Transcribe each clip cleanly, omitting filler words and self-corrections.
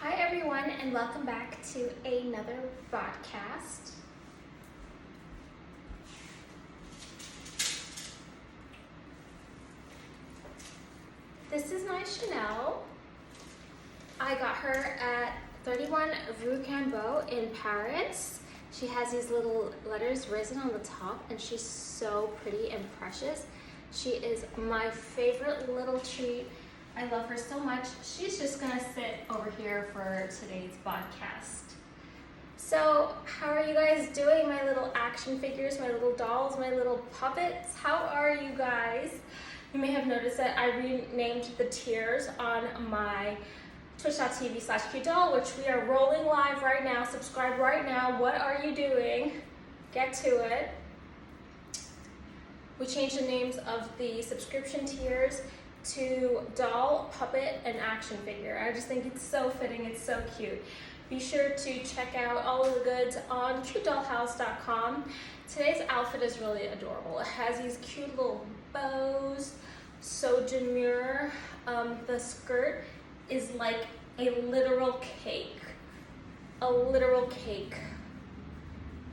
Hi everyone, and welcome back to another podcast. This is my Chanel. I got her at 31 Rue Cambon in Paris. She has these little letters risen on the top, and she's so pretty and precious. She is my favorite little treat. I love her so much. She's just gonna sit over here for today's podcast. So, how are you guys doing, my little action figures, my little dolls, my little puppets? How are you guys? You may have noticed that I renamed the tiers on my twitch.tv/qdoll, which we are rolling live right now. Subscribe right now. What are you doing? Get to it. We changed the names of the subscription tiers to doll, puppet, and action figure. I just think it's so fitting, it's so cute. Be sure to check out all of the goods on cutedollhouse.com. Today's outfit is really adorable. It has these cute little bows, so demure. The skirt is like a literal cake. A literal cake.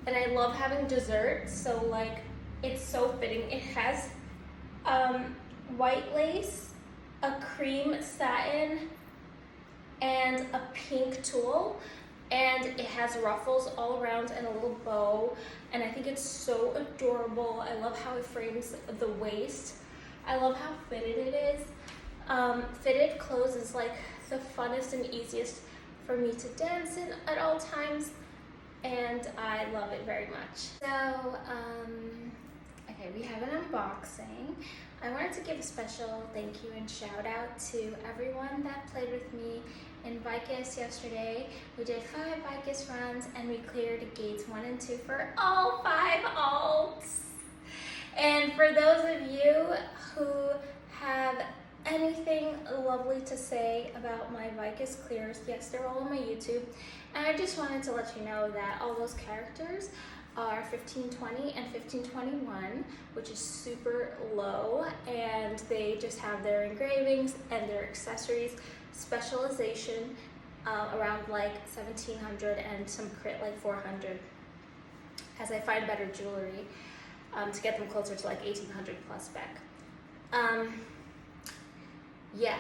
And I love having dessert, so like it's so fitting. It has white lace, a cream satin, and a pink tulle, and it has ruffles all around and a little bow, and I think it's so adorable. I love how it frames the waist. I love how fitted it is. Fitted clothes is like the funnest and easiest for me to dance in at all times, and I love it very much. So, okay, we have an unboxing. I wanted to give a special thank you and shout out to everyone that played with me in Vicus yesterday. We did 5 Vicus runs and we cleared gates 1 and 2 for all 5 alts. And for those of you who have anything lovely to say about my Vicus clears, yes, they're all on my YouTube. And I just wanted to let you know that all those characters are 1520 and 1521, which is super low, and they just have their engravings and their accessories specialization around like 1700 and some crit like 400, as I find better jewelry to get them closer to like 1800 plus spec. Yeah,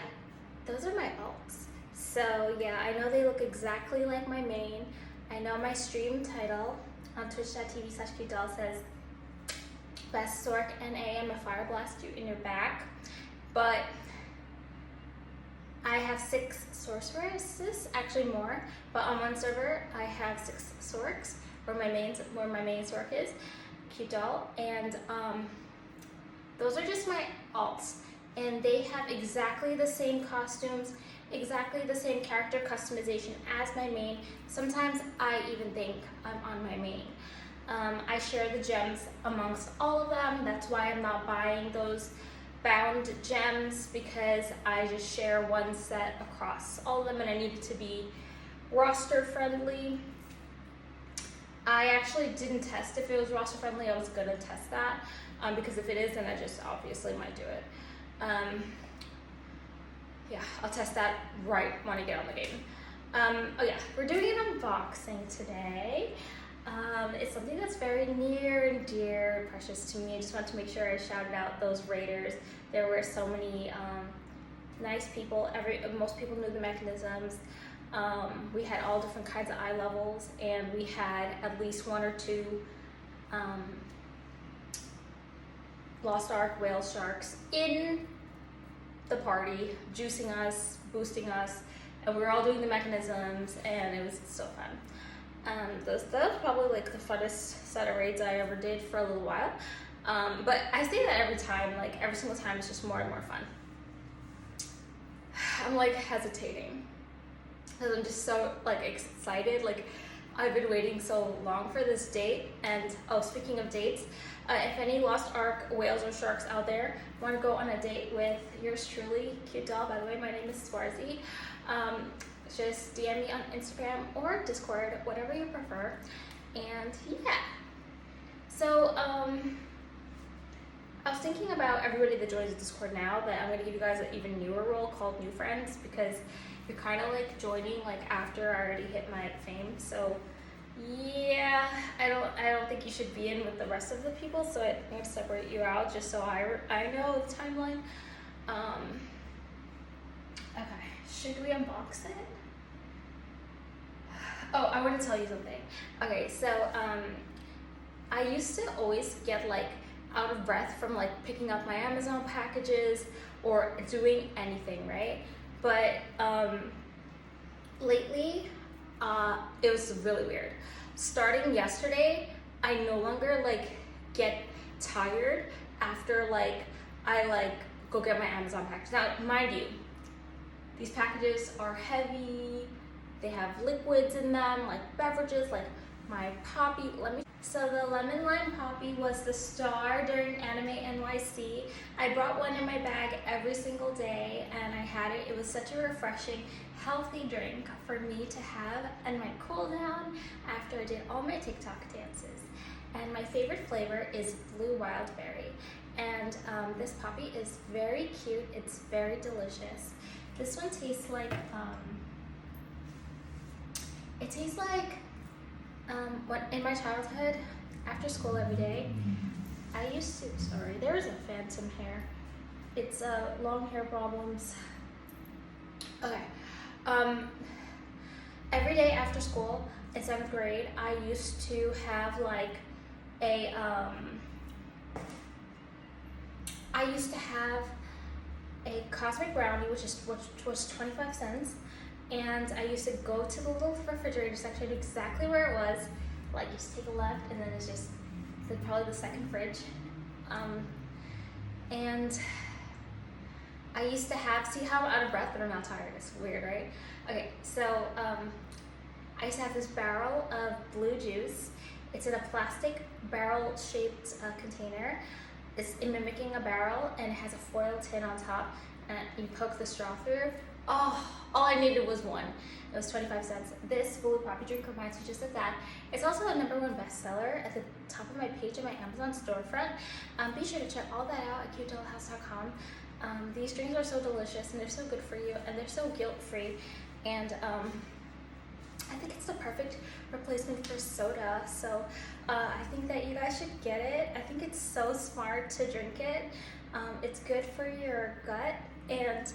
those are my alts. So yeah, I know they look exactly like my main. I know my stream title on twitch.tv/qdoll says Best Sork NA, I'm a fire blast you in your back, but I have 6 sorceresses, actually more, but on one server I have 6 sorks where my main sork is, qdoll, and those are just my alts, and they have exactly the same costumes, exactly the same character customization as my main. Sometimes I even think I'm on my main. I share the gems amongst all of them. That's why I'm not buying those bound gems, because I just share one set across all of them, and I need it to be roster friendly. I actually didn't test if it was roster friendly. I was gonna test that because if it is, then I just obviously might do it. Yeah, I'll test that right when I get on the game. Oh yeah, we're doing an unboxing today. It's something that's very near and dear and precious to me. I just want to make sure I shouted out those raiders. There were so many nice people. Most people knew the mechanisms. We had all different kinds of eye levels, and we had at least 1 or 2 Lost Ark whale sharks in the party, juicing us, boosting us, and we were all doing the mechanisms, and it was so fun. That was probably like the funnest set of raids I ever did for a little while. But I say that every time, like every single time, it's just more and more fun. I'm like hesitating because I'm just so like excited. Like I've been waiting so long for this date. And oh, speaking of dates, if any Lost Ark whales or sharks out there want to go on a date with yours truly, qdoll, by the way, my name is Swarzy, just DM me on Instagram or Discord, whatever you prefer. And yeah, so I was thinking about everybody that joins Discord now that I'm going to give you guys an even newer role called New Friends, because you're kind of like joining like after I already hit my fame. So yeah, I don't think you should be in with the rest of the people. So I'm gonna separate you out just so I know the timeline. Okay, should we unbox it? Oh, I want to tell you something. Okay, so I used to always get like out of breath from like picking up my Amazon packages or doing anything, right? But lately, it was really weird. Starting yesterday, I no longer like get tired after like I like go get my Amazon package. Now, mind you, these packages are heavy. They have liquids in them, like beverages, like my Poppy. So the lemon lime Poppy was the star during Anime NYC. I brought one in my bag every single day and I had it. It was such a refreshing, healthy drink for me to have and my cool down after I did all my TikTok dances. And my favorite flavor is blue wild berry. And this Poppy is very cute. It's very delicious. This one tastes like, when in my childhood, after school every day, I used to, sorry, there is a phantom hair. It's long hair problems. Okay. Every day after school in 7th grade, I used to have like a, cosmic brownie, which was 25 cents. And I used to go to the little refrigerator section, exactly where it was. Like, you just take a left, and then it's just probably the second fridge. And I used to have, see how I'm out of breath, but I'm not tired. It's weird, right? Okay, so I used to have this barrel of blue juice. It's in a plastic barrel-shaped container. It's mimicking a barrel, and it has a foil tin on top, and you poke the straw through. Oh, all I needed was one. It was 25 cents. This blue Poppy drink reminds me just of that. It's also a #1 bestseller at the top of my page in my Amazon storefront. Be sure to check all that out at cutedollhouse.com. These drinks are so delicious and they're so good for you and they're so guilt-free. And I think it's the perfect replacement for soda. So I think that you guys should get it. I think it's so smart to drink it. It's good for your gut and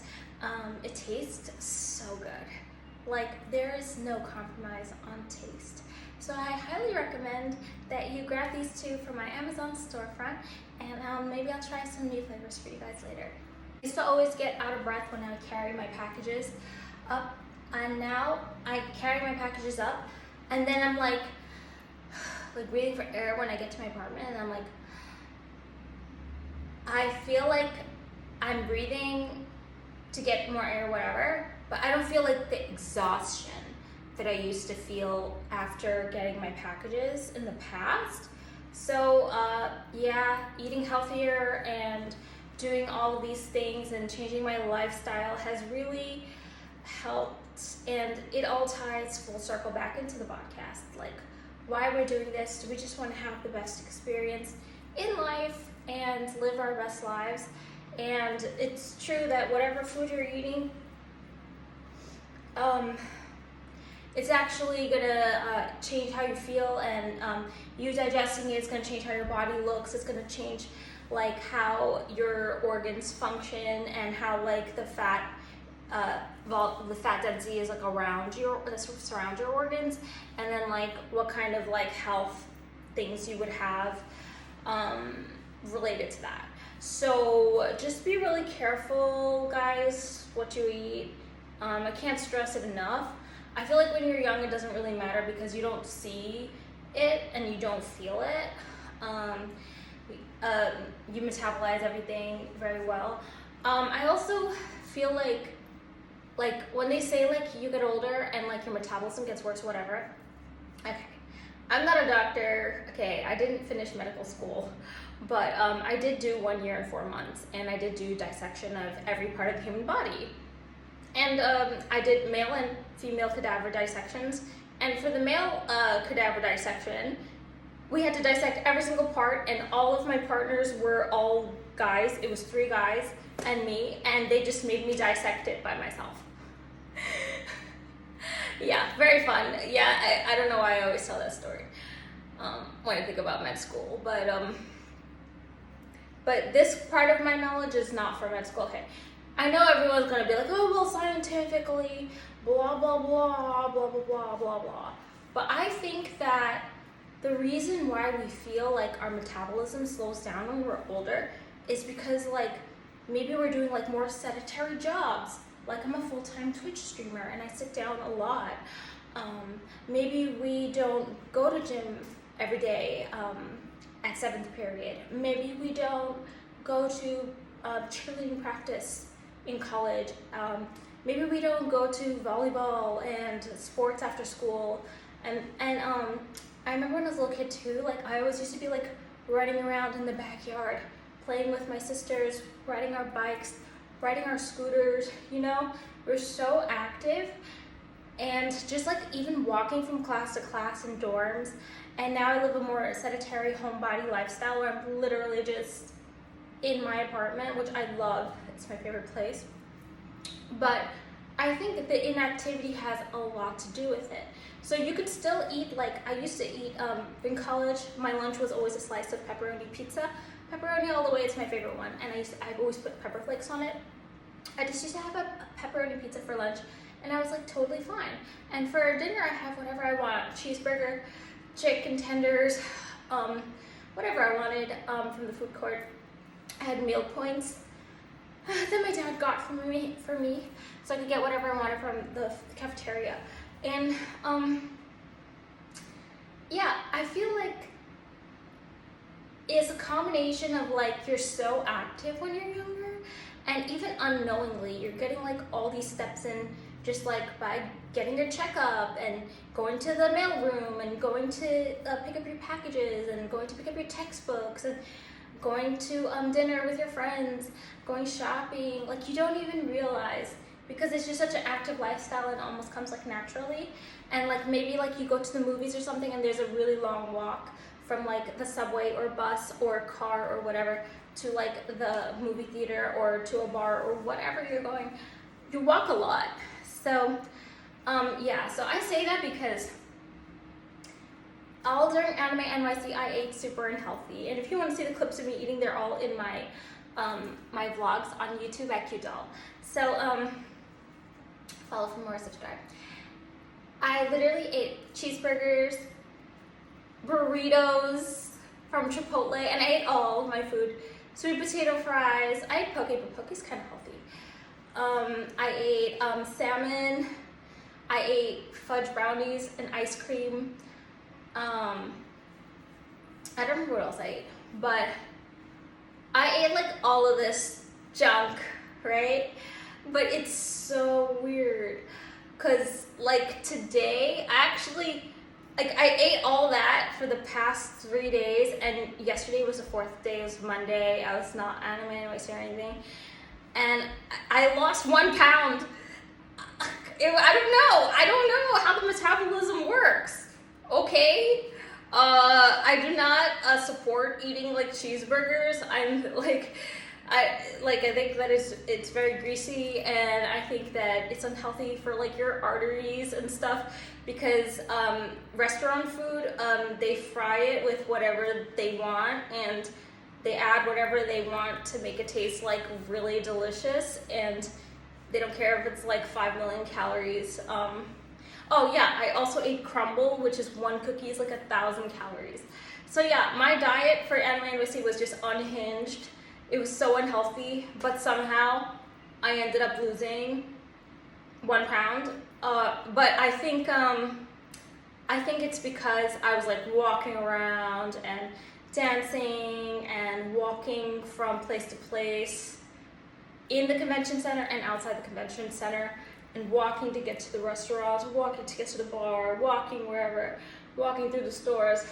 it tastes so good. Like, there is no compromise on taste. So I highly recommend that you grab these two from my Amazon storefront, and maybe I'll try some new flavors for you guys later. I used to always get out of breath when I would carry my packages up, and now I carry my packages up, and then I'm like breathing for air when I get to my apartment, and I'm like, I feel like I'm breathing to get more air, whatever, but I don't feel like the exhaustion that I used to feel after getting my packages in the past. So yeah, eating healthier and doing all of these things and changing my lifestyle has really helped, and it all ties full circle back into the podcast. Like, why we're doing this, we just want to have the best experience in life and live our best lives. And it's true that whatever food you're eating, it's actually gonna change how you feel, and you digesting it is gonna change how your body looks. It's gonna change like how your organs function and how like the fat density is like around surround your organs, and then like what kind of like health things you would have related to that. So just be really careful, guys, what you eat. I can't stress it enough. I feel like when you're young, it doesn't really matter because you don't see it and you don't feel it. You metabolize everything very well. I also feel like when they say like you get older and like your metabolism gets worse, whatever. Okay, I'm not a doctor. Okay, I didn't finish medical school. But I did do 1 year and 4 months, and I did do dissection of every part of the human body. And I did male and female cadaver dissections. And for the male cadaver dissection, we had to dissect every single part, and all of my partners were all guys. It was 3 guys and me, and they just made me dissect it by myself. Yeah, very fun. Yeah, I don't know why I always tell that story when I think about med school, but this part of my knowledge is not for med school. Okay, I know everyone's gonna be like, oh, well, scientifically, blah, blah, blah, blah, blah, blah, blah, blah. But I think that the reason why we feel like our metabolism slows down when we're older is because like maybe we're doing like more sedentary jobs. Like I'm a full-time Twitch streamer and I sit down a lot. Maybe we don't go to gym every day at 7th period. Maybe we don't go to cheerleading practice in college. Maybe we don't go to volleyball and sports after school. And I remember when I was a little kid too, like I always used to be like running around in the backyard, playing with my sisters, riding our bikes, riding our scooters, you know? We're so active, and just like even walking from class to class in dorms. And now I live a more sedentary homebody lifestyle where I'm literally just in my apartment, which I love. It's my favorite place. But I think that the inactivity has a lot to do with it. So you could still eat, like I used to eat in college, my lunch was always a slice of pepperoni pizza. Pepperoni all the way, it's my favorite one. And I've always put pepper flakes on it. I just used to have a pepperoni pizza for lunch, and I was like totally fine. And for dinner, I have whatever I want: cheeseburger, chicken tenders, whatever I wanted from the food court. I had meal points that my dad got for me, so I could get whatever I wanted from the cafeteria. And yeah, I feel like it's a combination of like you're so active when you're younger, and even unknowingly you're getting like all these steps in just like by getting your checkup and going to the mail room and going to pick up your packages and going to pick up your textbooks and going to dinner with your friends, going shopping. Like you don't even realize, because it's just such an active lifestyle and it almost comes like naturally. And like maybe like you go to the movies or something and there's a really long walk from like the subway or bus or car or whatever to like the movie theater or to a bar or whatever you're going. You walk a lot. So yeah, so I say that because all during Anime NYC I ate super unhealthy. And if you want to see the clips of me eating, they're all in my my vlogs on YouTube at QDoll. So follow for more, subscribe. I literally ate cheeseburgers, burritos from Chipotle, and I ate all of my food. Sweet potato fries. I ate poke, but poke's kind of healthy. I ate salmon. I ate fudge brownies and ice cream. I don't remember what else I ate, but I ate like all of this junk, right? But it's so weird, cause like today, I ate all that for the past 3 days, and yesterday was the 4th day, it was Monday, I was not animated or anything, and I lost 1 pound. I don't know how the metabolism works, okay? I do not support eating like cheeseburgers. I think that it's very greasy, and I think that it's unhealthy for like your arteries and stuff, because restaurant food, they fry it with whatever they want, and they add whatever they want to make it taste like really delicious, and they don't care if it's like 5 million calories. Oh yeah, I also ate crumble, which is 1 cookie is like 1,000 calories. So yeah, my diet for Anime NYC was just unhinged. It was so unhealthy, but somehow I ended up losing 1 pound. But I think it's because I was like walking around and dancing and walking from place to place in the convention center and outside the convention center, and walking to get to the restaurants, walking to get to the bar, walking wherever, walking through the stores.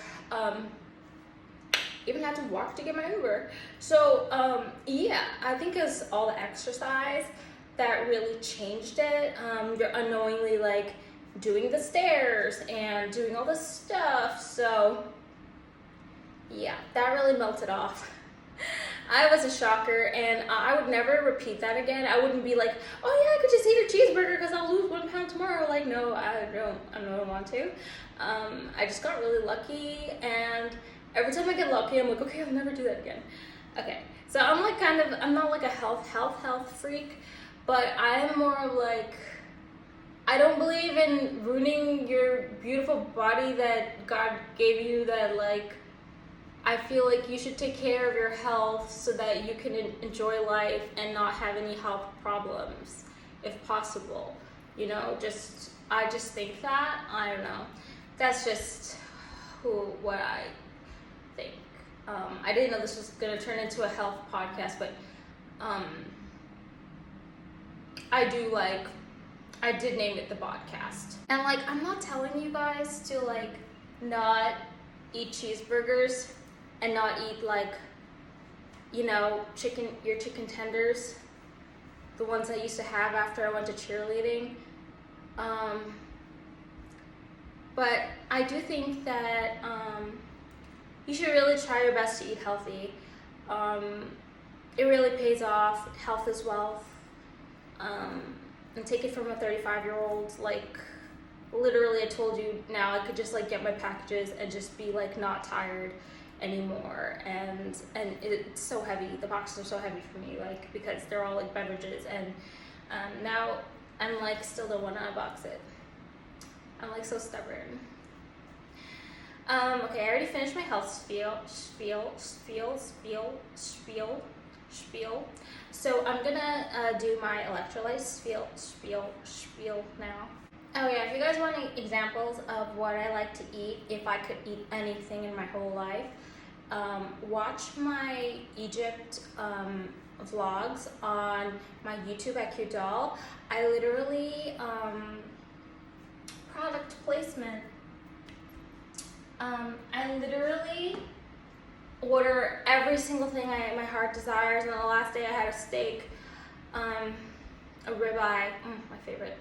Even had to walk to get my Uber. So yeah, I think it's all the exercise that really changed it. You're unknowingly like doing the stairs and doing all this stuff. So yeah, that really melted off. I was a shocker, and I would never repeat that again. I wouldn't be like, oh yeah, I could just eat a cheeseburger because I'll lose 1 pound tomorrow. Like, no, I don't want to. I just got really lucky, and every time I get lucky, I'm like, okay, I'll never do that again. Okay, so I'm like I'm not like a health freak, but I am more of like, I don't believe in ruining your beautiful body that God gave you, that like, I feel like you should take care of your health so that you can enjoy life and not have any health problems, if possible. You know, I just think that, I don't know. That's just what I think. I didn't know this was gonna turn into a health podcast, but I did name it the podcast. And like, I'm not telling you guys to like not eat cheeseburgers and not eat like, you know, your chicken tenders, the ones I used to have after I went to cheerleading. But I do think that you should really try your best to eat healthy. It really pays off. Health is wealth. And take it from a 35-year-old, like, literally I told you now I could just like get my packages and just be like not tired anymore, and it's so heavy, the boxes are so heavy for me, like, because they're all like beverages, and now I'm like still don't want to unbox it. I'm like so stubborn. Okay, I already finished my health spiel. So I'm gonna do my electrolyte spiel now. Oh yeah, if you guys want any examples of what I like to eat, if I could eat anything in my whole life, watch my Egypt vlogs on my YouTube at Cute Doll. I literally, product placement. I literally order every single thing my heart desires, and the last day I had a steak, a ribeye, my favorite.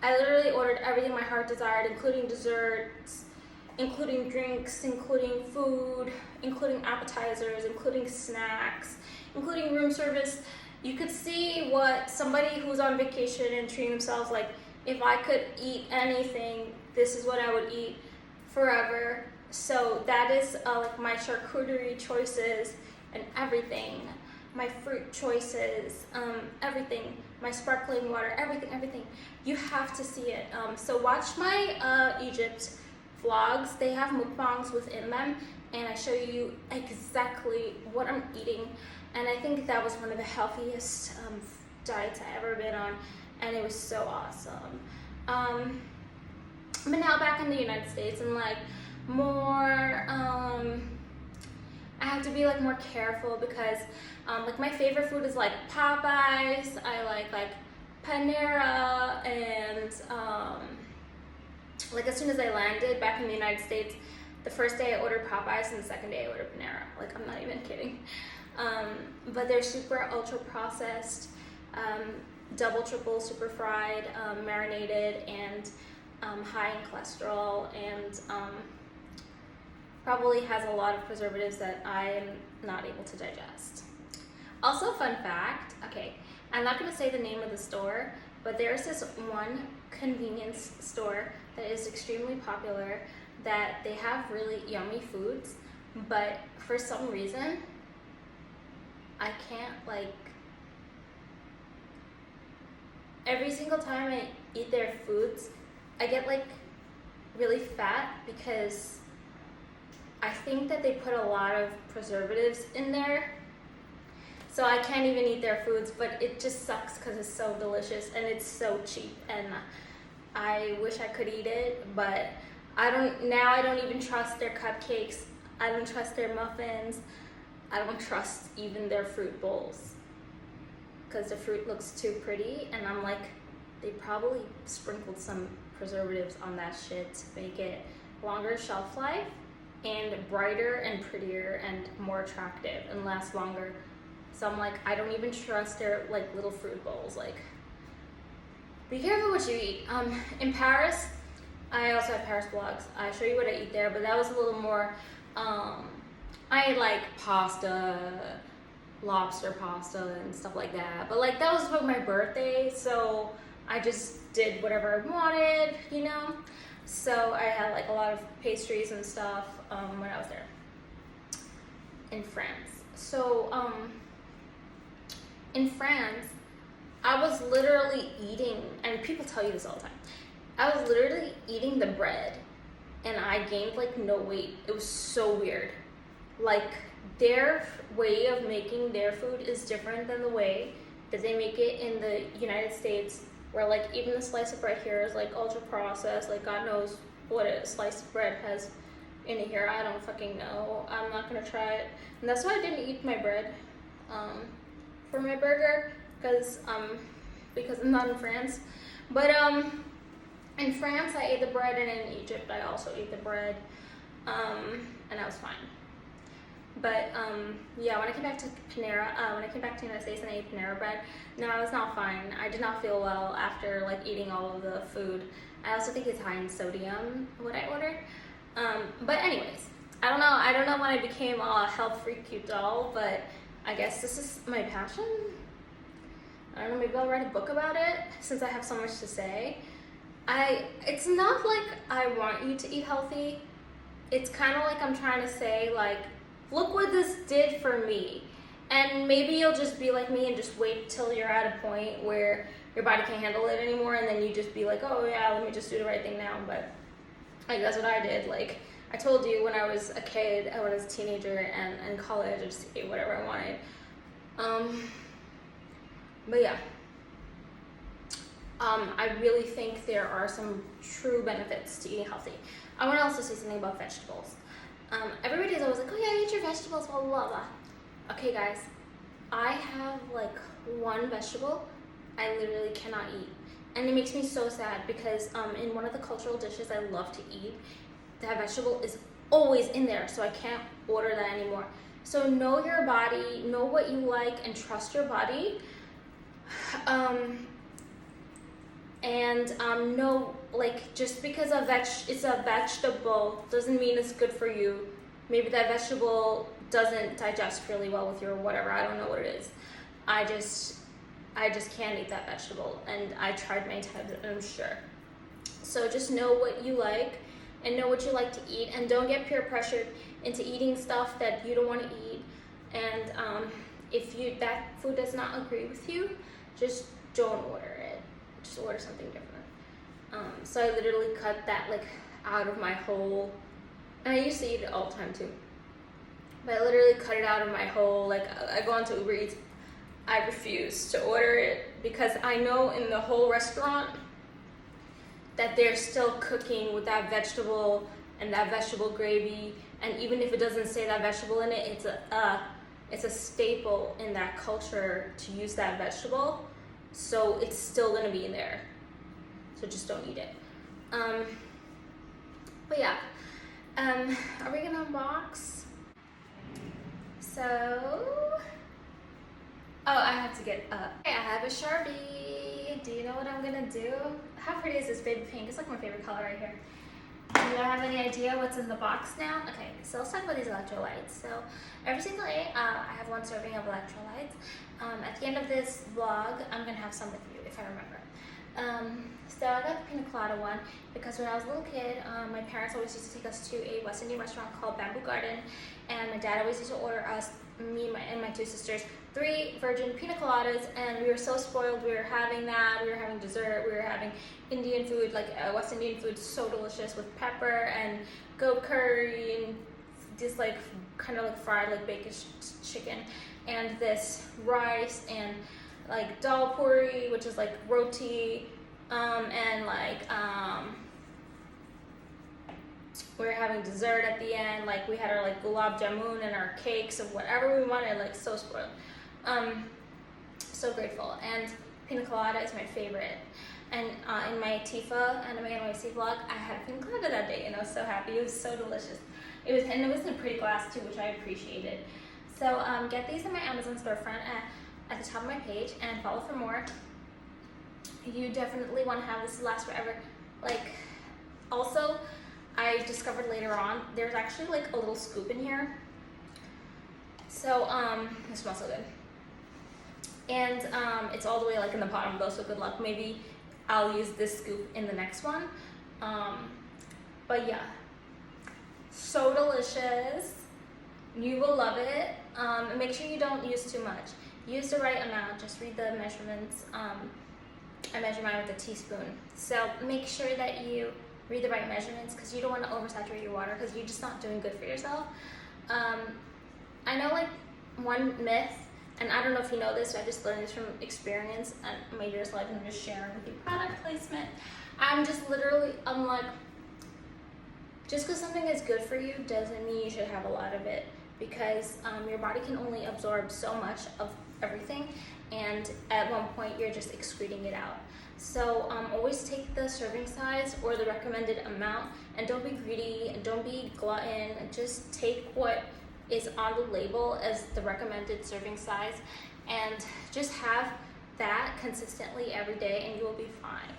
I literally ordered everything my heart desired, including desserts, including drinks, including food, including appetizers, including snacks, including room service. You could see what somebody who's on vacation and treating themselves like, if I could eat anything, this is what I would eat forever. So that is like my charcuterie choices and everything, my fruit choices, everything, my sparkling water, everything. You have to see it. So watch my Egypt vlogs. They have mukbangs within them, and I show you exactly what I'm eating. And I think that was one of the healthiest diets I ever been on, and it was so awesome. But now back in the United States, and like more, I have to be like more careful because like my favorite food is like Popeyes. I like Panera, and like as soon as I landed back in the United States, the first day I ordered Popeyes and the second day I ordered Panera. Like, I'm not even kidding. But they're super ultra processed, double, triple, super fried, marinated, and high in cholesterol, and probably has a lot of preservatives that I am not able to digest. Also, fun fact, okay, I'm not gonna say the name of the store, but there's this one convenience store that is extremely popular, that they have really yummy foods, but for some reason, I can't, like, every single time I eat their foods, I get like really fat because I think that they put a lot of preservatives in there. So I can't even eat their foods, but it just sucks because it's so delicious and it's so cheap, and I wish I could eat it, but I don't even trust their cupcakes. I don't trust their muffins. I don't trust even their fruit bowls because the fruit looks too pretty, and I'm like, they probably sprinkled some preservatives on that shit to make it longer shelf life and brighter and prettier and more attractive and last longer. So I'm like, I don't even trust their like little fruit bowls. Like, be careful what you eat. In Paris, I also have Paris vlogs. I show you what I eat there, but that was a little more I ate like pasta, lobster pasta and stuff like that. But like that was for my birthday, so I just did whatever I wanted, you know? So I had like a lot of pastries and stuff when I was there in France. So in France, I was literally eating, and people tell you this all the time, I was literally eating the bread and I gained like no weight. It was so weird. Like their way of making their food is different than the way that they make it in the United States, where like even the slice of bread here is like ultra processed. Like God knows what a slice of bread has in it here. I don't fucking know. I'm not gonna try it. And that's why I didn't eat my bread for my burger, because I'm not in France. But in France I ate the bread, and in Egypt I also ate the bread, and I was fine. But yeah, when I came back to Panera, when I came back to the United States and I ate Panera bread, no, I was not fine. I did not feel well after like eating all of the food. I also think it's high in sodium, what I ordered. But anyways, I don't know when I became a health freak cute doll, but I guess this is my passion. I don't know, maybe I'll write a book about it since I have so much to say. It's not like I want you to eat healthy. It's kind of like I'm trying to say, like, look what this did for me. And maybe you'll just be like me and just wait till you're at a point where your body can't handle it anymore, and then you just be like, oh yeah, let me just do the right thing now. But like that's what I did. Like I told you, when I was a kid, when I was a teenager and in college, I just ate whatever I wanted. But yeah, I really think there are some true benefits to eating healthy. I want to also say something about vegetables. Everybody's always like, oh yeah, eat your vegetables, blah, blah, blah. Okay guys, I have like one vegetable I literally cannot eat. And it makes me so sad because in one of the cultural dishes I love to eat, that vegetable is always in there, so I can't order that anymore. So know your body, know what you like, and trust your body. Know, like, just because it's a vegetable doesn't mean it's good for you. Maybe that vegetable doesn't digest really well with you or whatever. I don't know what it is. I just can't eat that vegetable, and I tried many times and I'm sure. So just know what you like and know what you like to eat, and don't get peer pressured into eating stuff that you don't want to eat. And if that food does not agree with you, just don't order it. Just order something different. So I literally cut that like out of my whole, and I used to eat it all the time too, but I literally cut it out of my whole, like I go onto Uber Eats, I refuse to order it because I know in the whole restaurant that they're still cooking with that vegetable and that vegetable gravy, and even if it doesn't say that vegetable in it, it's a staple in that culture to use that vegetable, so it's still gonna be in there. So just don't eat it. But yeah, are we gonna unbox? So, oh, I have to get up. Okay, I have a Sharpie. Do you know what I'm gonna do? How pretty is this baby pink? It's like my favorite color right here. Do you have any idea what's in the box now? Okay, so let's talk about these electrolytes. So every single day, I have one serving of electrolytes. At the end of this vlog, I'm gonna have some with you if I remember. So I got the pina colada one because when I was a little kid, my parents always used to take us to a West Indian restaurant called Bamboo Garden, and my dad always used to order us, me and my two sisters, 3 virgin pina coladas, and we were so spoiled. We were having that, we were having dessert, we were having Indian food, like West Indian food, so delicious with pepper and goat curry and this like kind of like fried like baked chicken, and this rice and like dal puri, which is like roti, and like we were having dessert at the end. Like we had our like gulab jamun and our cakes of whatever we wanted. Like so spoiled, so grateful. And pina colada is my favorite. And in my Tifa anime NYC vlog, I had a pina colada that day, and I was so happy. It was so delicious. It was in a pretty glass too, which I appreciated. So get these in my Amazon storefront at the top of my page, and follow for more. You definitely want to have this last forever. Like, also, I discovered later on, there's actually like a little scoop in here So it smells so good. And it's all the way like in the bottom though, so good luck. Maybe I'll use this scoop in the next one. But yeah, so delicious. You will love it. And make sure you don't use too much. Use the right amount. Just read the measurements. I measure mine with a teaspoon. So make sure that you read the right measurements because you don't want to oversaturate your water because you're just not doing good for yourself. I know like one myth, and I don't know if you know this, I just learned this from experience and my years life and I'm just sharing with you product placement. I'm like, just because something is good for you doesn't mean you should have a lot of it because your body can only absorb so much of everything and at one point you're just excreting it out. So always take the serving size or the recommended amount and don't be greedy and don't be glutton. Just take what is on the label as the recommended serving size and just have that consistently every day and you will be fine.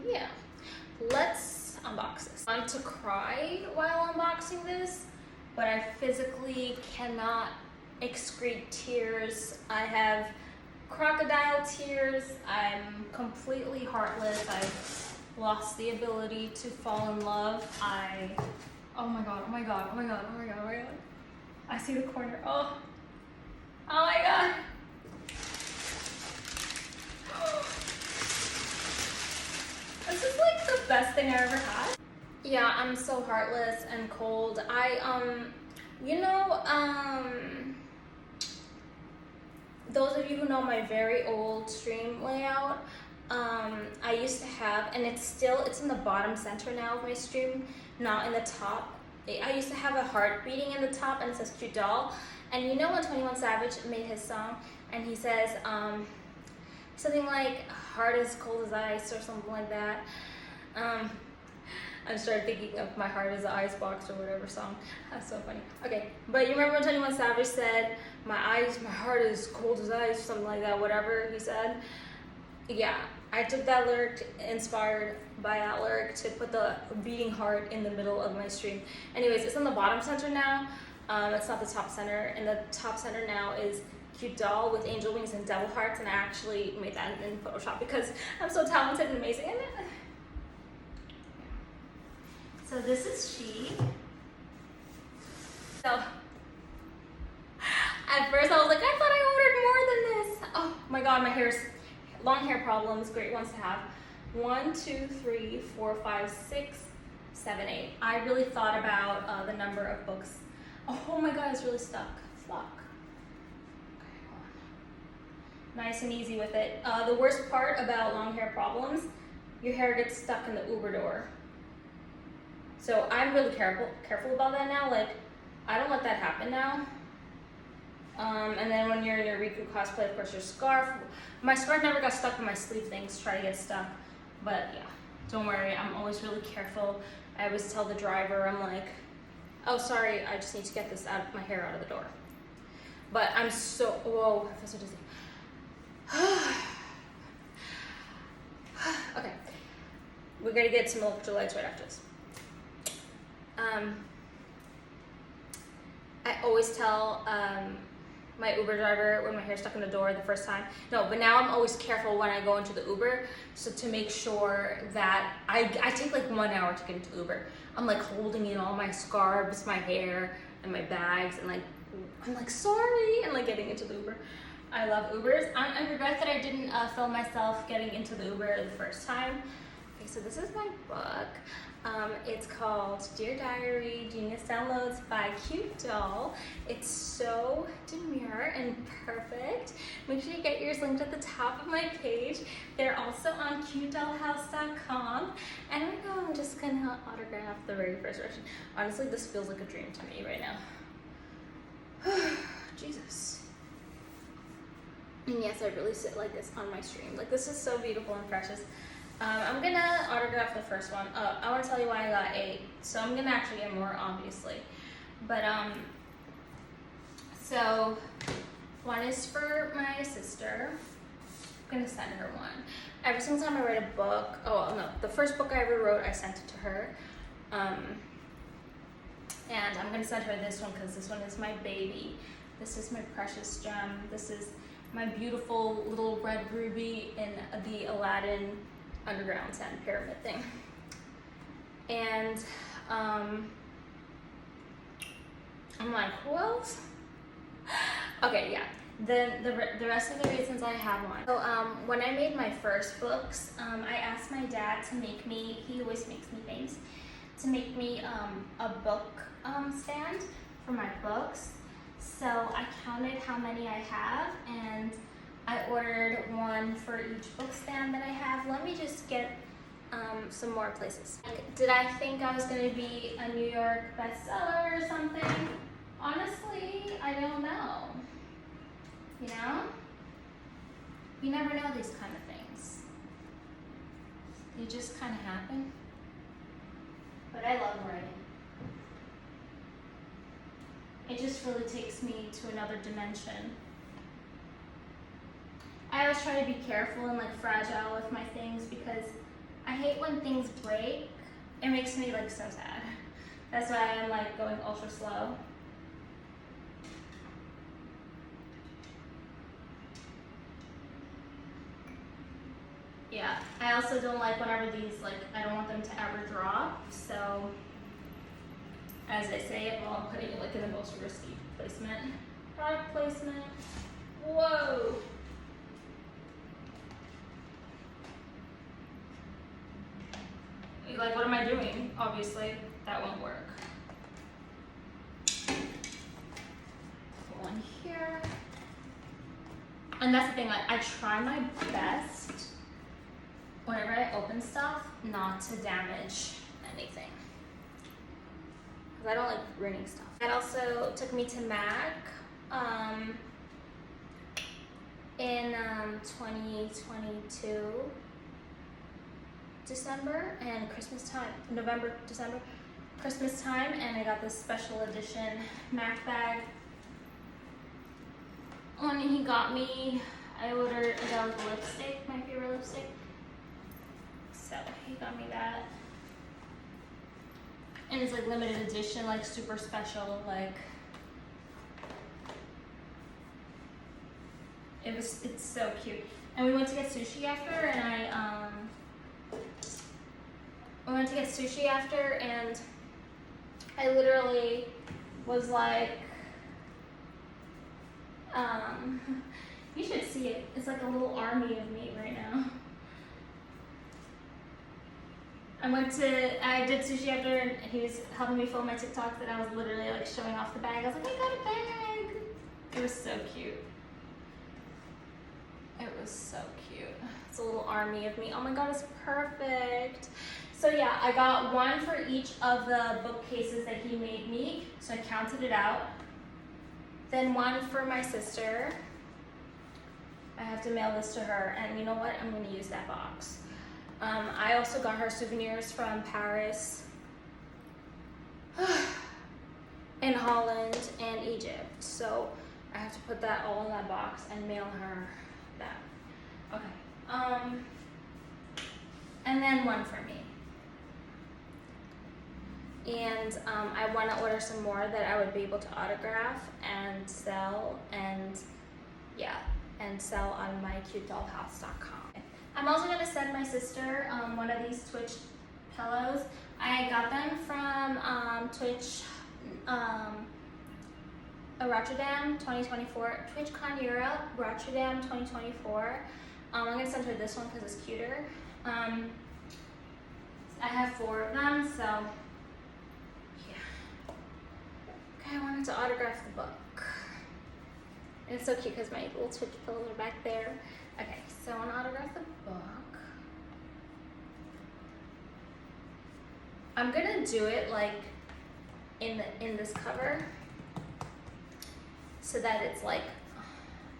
Yeah, let's unbox this. I want to cry while unboxing this, but I physically cannot excrete tears. I have crocodile tears. I'm completely heartless. I've lost the ability to fall in love. Oh my god, oh my god, oh my god, oh my god, oh my god. I see the corner. Oh my god. This is like the best thing I ever had. Yeah, I'm so heartless and cold. Those of you who know my very old stream layout, I used to have, and it's in the bottom center now of my stream, not in the top. I used to have a heart beating in the top and it says cute doll. And you know when 21 Savage made his song and he says something like heart as cold as ice or something like that. I started thinking of my heart as an icebox or whatever song. That's so funny. Okay, but you remember when 21 Savage said my heart is cold as ice, something like that, whatever he said? Yeah, I took that lyric, inspired by that lyric, to put the beating heart in the middle of my stream. Anyways, it's in the bottom center now. It's not the top center. And the top center now is cute doll with angel wings and devil hearts. And I actually made that in Photoshop because I'm so talented and amazing in it. So this is she. So at first I was like, I thought I ordered more than this. Oh my god, my hair's long hair problems, great ones to have. 1, 2, 3, 4, 5, 6, 7, 8. I really thought about the number of books. Oh my god, it's really stuck. Flock. Okay, hold on. Nice and easy with it. The worst part about long hair problems, your hair gets stuck in the Uber door. So I'm really careful about that now. Like, I don't let that happen now. And then when you're in your Riku cosplay, of course, your scarf. My scarf never got stuck, but my sleeve things try to get stuck. But yeah, don't worry, I'm always really careful. I always tell the driver, I'm like, oh, sorry, I just need to get this my hair out of the door. But I'm so, whoa, I feel so dizzy. Okay, we're gonna get some electrolytes right after this. I always tell my Uber driver when my hair's stuck in the door the first time. No, but now I'm always careful when I go into the Uber, so to make sure that I take like 1 hour to get into the Uber. I'm like holding in all my scarves, my hair, and my bags, and like I'm like sorry, and like getting into the Uber. I love Ubers. I regret that I didn't film myself getting into the Uber the first time. Okay, so this is my book. It's called Dear Diary, Genius Downloads by Cute Doll. It's so demure and perfect. Make sure you get yours linked at the top of my page. They're also on cutedollhouse.com. And right now I'm just gonna autograph the very first version. Honestly, this feels like a dream to me right now. Jesus. And yes, I really sit like this on my stream. Like, this is so beautiful and precious. I'm gonna autograph the first one. I want to tell you why I got 8, so I'm gonna actually get more, obviously. But so one is for my sister. I'm gonna send her one. Every single time I write a book, oh no, the first book I ever wrote, I sent it to her. And I'm gonna send her this one because this one is my baby. This is my precious gem. This is my beautiful little red ruby in the Aladdin underground sand pyramid thing. And I'm like, who else? Okay, yeah. Then the rest of the reasons I have one. So when I made my first books, I asked my dad to make me, he always makes me things, to make me a book stand for my books. So I counted how many I have and I ordered one for each book stand that I have. Let me just get some more places. Did I think I was gonna be a New York bestseller or something? Honestly, I don't know. You know? You never know these kind of things. They just kind of happen. But I love writing. It just really takes me to another dimension. I always try to be careful and like fragile with my things because I hate when things break. It makes me like so sad. That's why I'm like going ultra slow. Yeah, I also don't like whenever these, like, I don't want them to ever drop, so as I say it, well, I'm putting it like in the most risky placement. Product placement. Whoa! Like, what am I doing? Obviously, that won't work. Put one here. And that's the thing, like, I try my best whenever I open stuff, not to damage anything. Because I don't like ruining stuff. That also took me to MAC in 2022, December, and Christmas time, November, December, Christmas time, and I got this special edition MAC bag. When he got me, I ordered a lipstick, my favorite lipstick. So he got me that. And it's like limited edition, like super special, like it's so cute. And we went to get sushi after and we went to get sushi after and I literally was like, you should see it. It's like a little army of me right now. I did sushi after and he was helping me film my TikToks and I was literally like showing off the bag. I was like, I got a bag. It was so cute. It was so cute. It's a little army of me. Oh my God, it's perfect. So yeah, I got one for each of the bookcases that he made me. So I counted it out. Then one for my sister. I have to mail this to her and you know what? I'm gonna use that box. I also got her souvenirs from Paris, and Holland, and Egypt. So I have to put that all in that box and mail her that. Okay. And then one for me. And I want to order some more that I would be able to autograph and sell, and yeah, and sell on mycutedollhouse.com. I'm also going to send my sister one of these Twitch pillows. I got them from Twitch Rotterdam 2024, TwitchCon Europe Rotterdam 2024. I'm going to send her this one because it's cuter. I have 4 of them, so yeah. Okay, I wanted to autograph the book. And it's so cute because my little Twitch pillows are back there. Okay, so I want to autograph the book. I'm gonna do it like in this cover, so that it's like,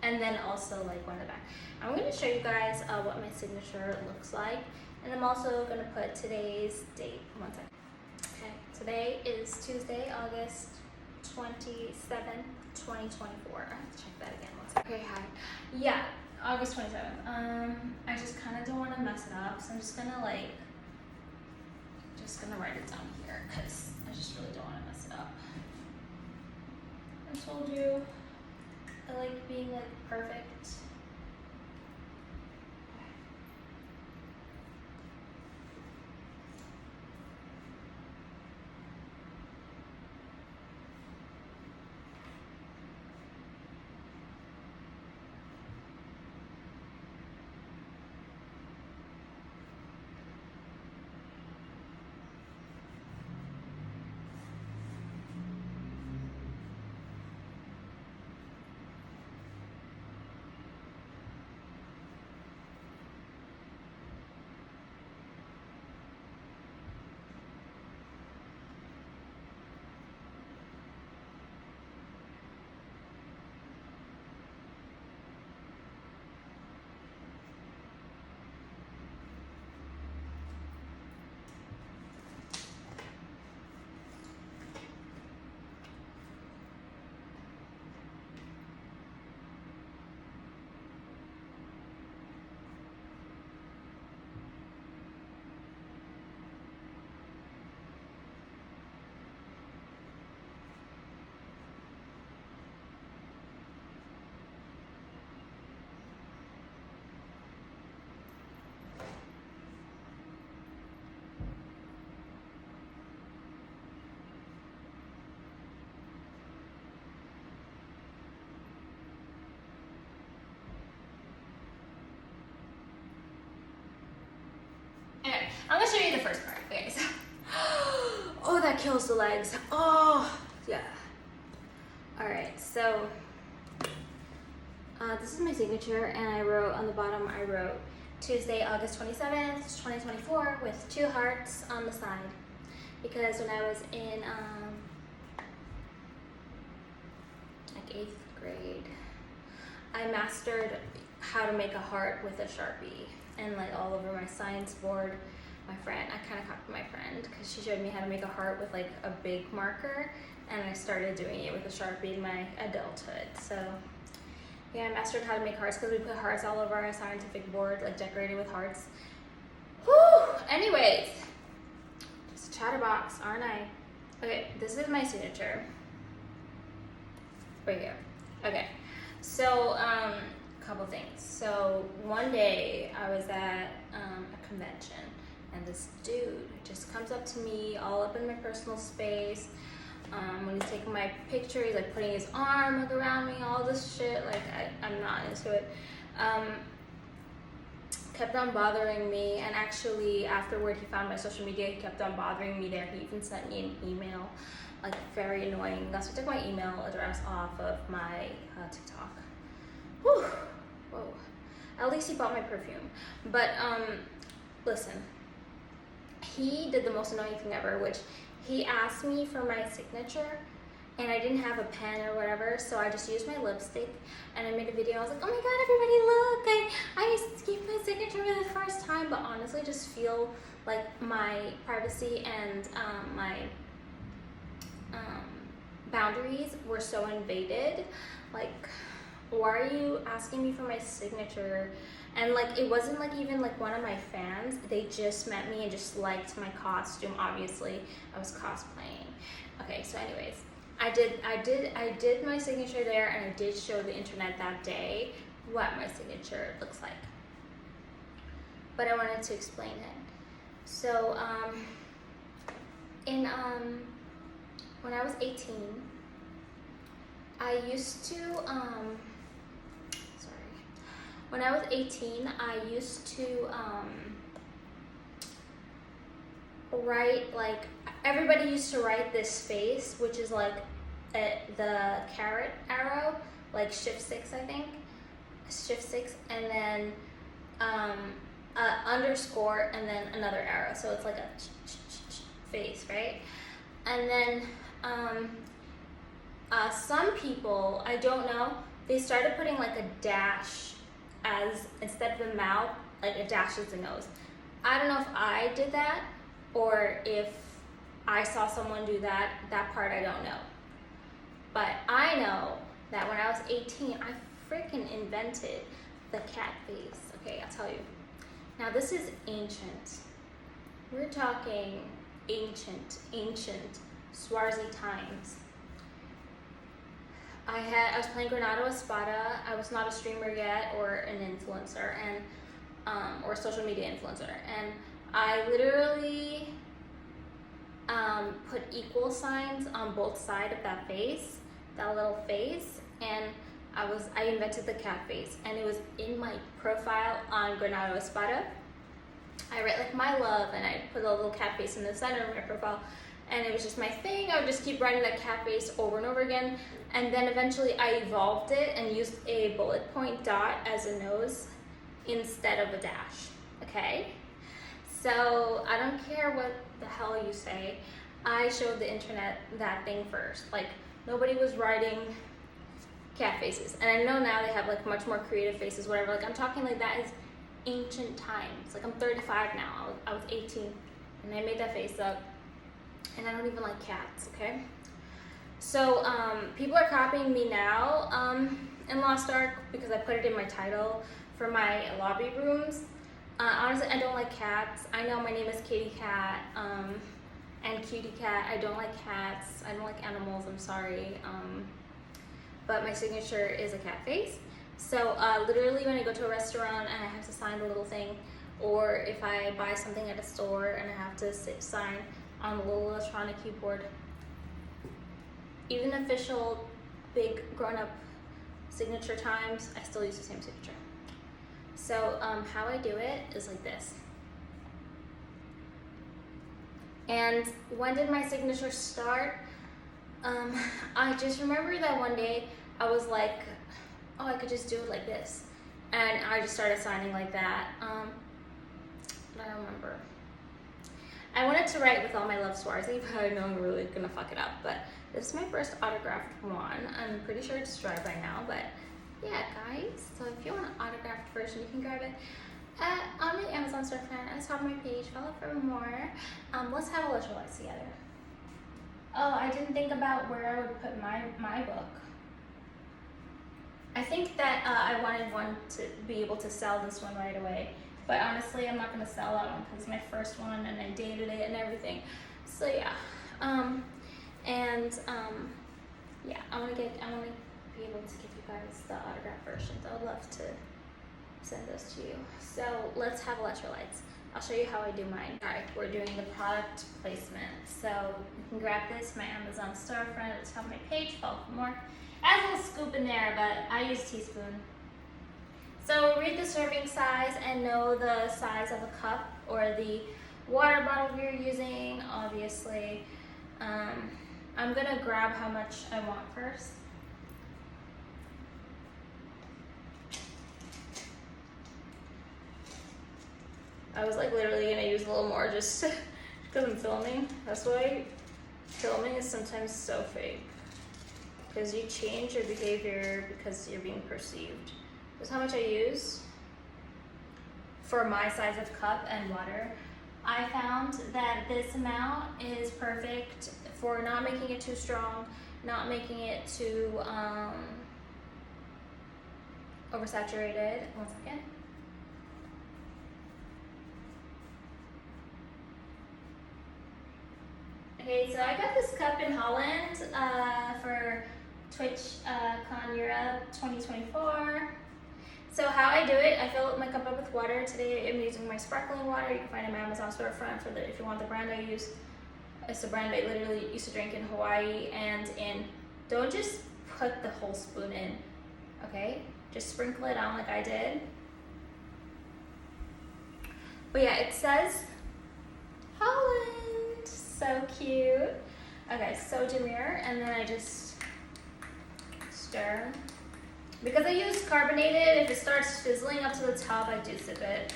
and then also like one in the back. I'm gonna show you guys what my signature looks like, and I'm also gonna put today's date. 1 second. Okay, today is Tuesday, August 27th, 2024. I have to check that again. 1 second. Okay, hi. Yeah. August 27th. I just kind of don't want to mess it up, so I'm just gonna like just gonna write it down here because I just really don't want to mess it up. I told you I like being like perfect. Okay, I'm gonna show you the first part. Okay, so oh, that kills the legs. Oh, yeah. All right, so this is my signature, and I wrote on the bottom, I wrote Tuesday, August 27th, 2024, with 2 hearts on the side. Because when I was in like 8th grade, I mastered how to make a heart with a Sharpie, and like all over my science board. My friend, I kind of copied my friend because she showed me how to make a heart with like a big marker, and I started doing it with a Sharpie in my adulthood. So yeah, I mastered how to make hearts because we put hearts all over our scientific board, like decorated with hearts. Whew! Anyways, just a chatterbox, aren't I? Okay, this is my signature. Right here. Okay, so couple things. So one day I was at a convention, and this dude just comes up to me all up in my personal space. When he's taking my picture, he's like putting his arm like around me, all this shit. Like I'm not into it. Kept on bothering me, and actually afterward he found my social media. He kept on bothering me there. He even sent me an email, like very annoying. That's what took my email address off of my TikTok. Whew. Whoa. At least he bought my perfume. But listen, he did the most annoying thing ever, which he asked me for my signature, and I didn't have a pen or whatever, so I just used my lipstick, and I made a video. I was like, oh my god, everybody look, I gave my signature for the first time. But honestly, just feel like my privacy and my boundaries were so invaded. Like, why are you asking me for my signature? And like, it wasn't like even like one of my fans. They just met me and just liked my costume. Obviously, I was cosplaying. Okay, so anyways, I did my signature there, and I did show the internet that day what my signature looks like. But I wanted to explain it. So when I was 18, I used to when I was 18, I used to write, like, everybody used to write this face, which is like the caret arrow, like shift 6, I think, shift 6, and then underscore, and then another arrow, so it's like a face, right? And then some people, I don't know, they started putting like a dash as, instead of the mouth, like a dash is the nose. I don't know if I did that, or if I saw someone do that part I don't know. But I know that when I was 18, I freaking invented the cat face. Okay, I'll tell you. Now this is ancient. We're talking ancient Swazi times. I was playing Granado Espada. I was not a streamer yet or an influencer, and or a social media influencer, and I literally put equal signs on both sides of that face, that little face, and I invented the cat face, and it was in my profile on Granado Espada. I write like my love, and I put a little cat face in the center of my profile, and it was just my thing. I would just keep writing that cat face over and over again, and then eventually I evolved it and used a bullet point dot as a nose instead of a dash, okay? So I don't care what the hell you say, I showed the internet that thing first. Like, nobody was writing cat faces, and I know now they have like much more creative faces, whatever. Like, I'm talking like that is ancient times. Like, I'm 35 now, I was 18 and I made that face up, and I don't even like cats, okay? So people are copying me now in Lost Ark because I put it in my title for my lobby rooms. Honestly, I don't like cats. I know my name is Kitty Cat and Cutie Cat. I don't like cats. I don't like animals, I'm sorry. But my signature is a cat face. So literally when I go to a restaurant and I have to sign the little thing, or if I buy something at a store and I have to sign on the little electronic keyboard, even official big grown-up signature times, I still use the same signature. So how I do it is like this. And when did my signature start? I just remember that one day I was like, oh, I could just do it like this. And I just started signing like that. I don't remember. I wanted to write with all my love Swazi, but I know I'm really gonna fuck it up. But this is my first autographed one. I'm pretty sure it's dry by now, but yeah, guys. So if you want an autographed version, you can grab it on the Amazon storefront at the top of my page. Follow for more. Let's have electrolytes together. Oh, I didn't think about where I would put my book. I think that I wanted one to be able to sell this one right away. But honestly, I'm not gonna sell that one because it's my first one and I dated it and everything. So yeah, yeah, I wanna be able to give you guys the autograph versions. I would love to send those to you. So let's have electrolytes. I'll show you how I do mine. All right, we're doing the product placement. So you can grab this, my Amazon storefront at the top of my page, follow for more. Add a little scoop in there, but I use teaspoon. So read the serving size and know the size of a cup or the water bottle you're using, obviously. I'm gonna grab how much I want first. I was like literally gonna use a little more just because I'm filming. That's why filming is sometimes so fake. Because you change your behavior because you're being perceived. That's how much I use for my size of cup and water. I found that this amount is perfect for not making it too strong, not making it too oversaturated. One second. Okay, so I got this cup in Holland for TwitchCon Europe 2024. So how I do it, I fill my cup up with water. Today I'm using my sparkling water. You can find it on my Amazon storefront for if you want the brand I use. It's a brand I literally used to drink in Hawaii and in. Don't just put the whole spoon in, okay? Just sprinkle it on like I did. But yeah, it says Holland. So cute. Okay, so demure, and then I just stir. Because I use carbonated, if it starts fizzling up to the top, I do sip it.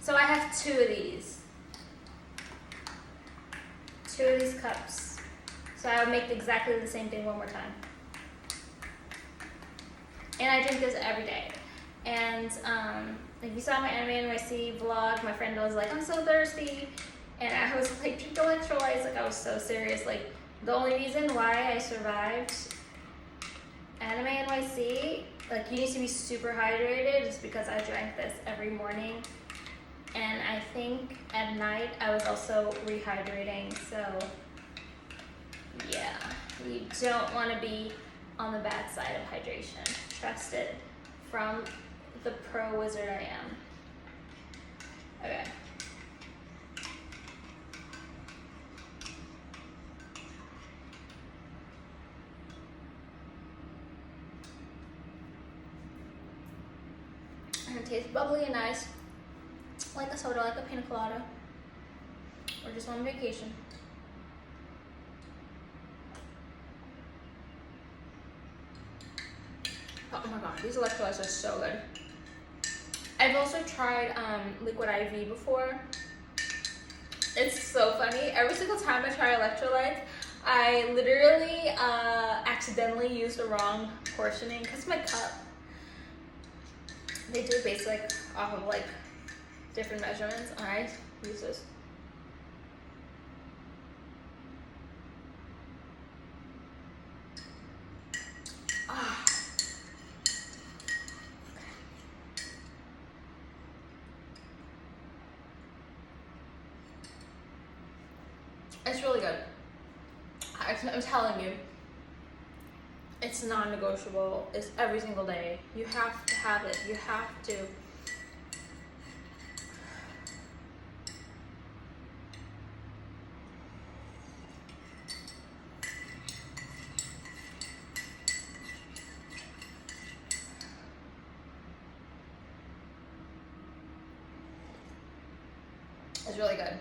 So I have two of these cups. So I would make exactly the same thing one more time. And I drink this every day. And if you saw my Anime NYC vlog, my friend was like, I'm so thirsty. And I was like, drink electrolytes. Like, I was so serious. Like, the only reason why I survived Anime NYC, like, you need to be super hydrated, just because I drank this every morning. And I think think at night I was also rehydrating, so yeah, you don't want to be on the bad side of hydration. Trust it from the pro wizard I am. Okay. And it tastes bubbly and nice, like a soda, like a pina colada, or just on vacation. Oh my god, these electrolytes are so good. I've also tried liquid IV before. It's so funny. Every single time I try electrolytes, I literally accidentally use the wrong portioning because my cup, they do base like off of like different measurements. I use this. It's really good. I'm telling you, it's non-negotiable. It's every single day. You have to have it. You have to. It's really good.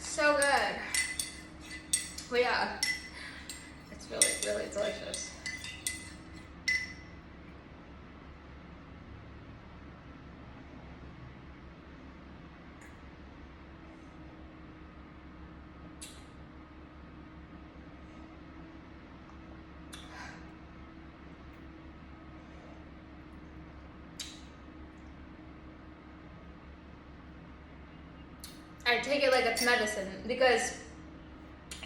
So good. But yeah, it's really, really delicious. I take it like it's medicine because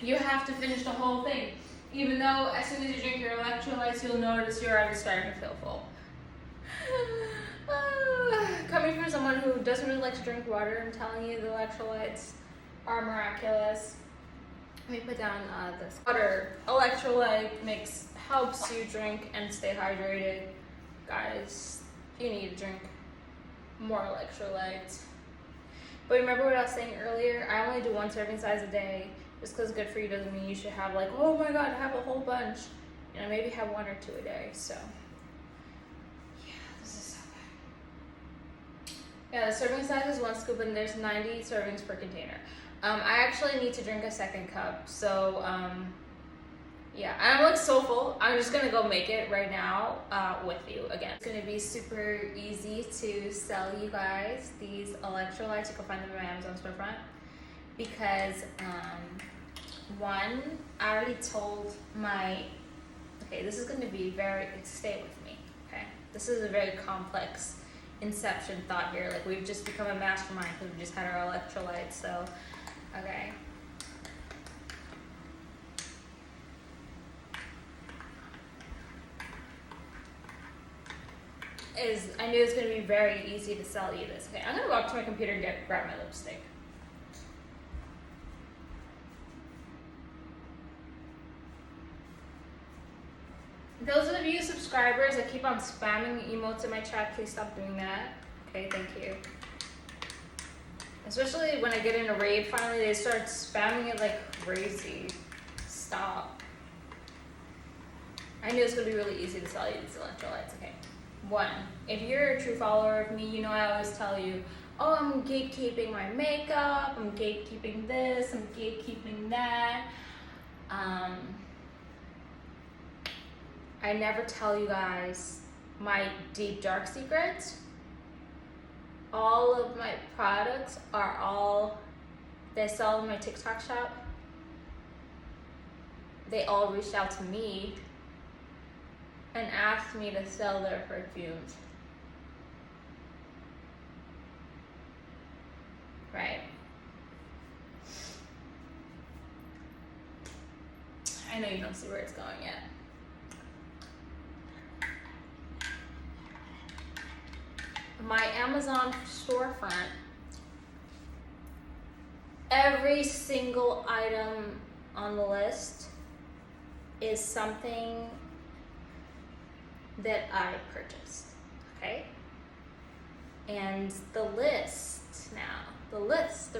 you have to finish the whole thing. Even though as soon as you drink your electrolytes, you'll notice you're already starting to feel full. Coming from someone who doesn't really like to drink water, I'm telling you the electrolytes are miraculous. Let me put down this. Water electrolyte mix helps you drink and stay hydrated. Guys, you need to drink more electrolytes. But remember what I was saying earlier? I only do 1 serving size a day. Just because it's good for you doesn't mean you should have like, oh my god, I have a whole bunch. You know, maybe have 1 or 2 a day. So, yeah, this is so good. Yeah, the serving size is 1 scoop and there's 90 servings per container. I actually need to drink a 2nd cup. So, yeah, and I'm like so full. I'm just gonna go make it right now with you again. It's gonna be super easy to sell you guys these electrolytes. You can find them in my Amazon storefront because 1, I already told my, okay, this is gonna be very, stay with me, okay? This is a very complex inception thought here. Like we've just become a mastermind because we just had our electrolytes, so, okay. I knew it was going to be very easy to sell you this. Okay, I'm going to go up to my computer and grab my lipstick. Those of you subscribers that keep on spamming emotes in my chat, please stop doing that. Okay, thank you. Especially when I get in a raid, finally they start spamming it like crazy. Stop. I knew it was going to be really easy to sell you these electrolytes. Okay. 1, if you're a true follower of me, you know I always tell you, oh, I'm gatekeeping my makeup, I'm gatekeeping this, I'm gatekeeping that. I never tell you guys my deep dark secrets. All of my products are all, they sell in my TikTok shop. They all reached out to me and asked me to sell their perfumes. Right? I know you don't see where it's going yet. my Amazon storefront, every single item on the list is something that I purchased, okay? And the list now, the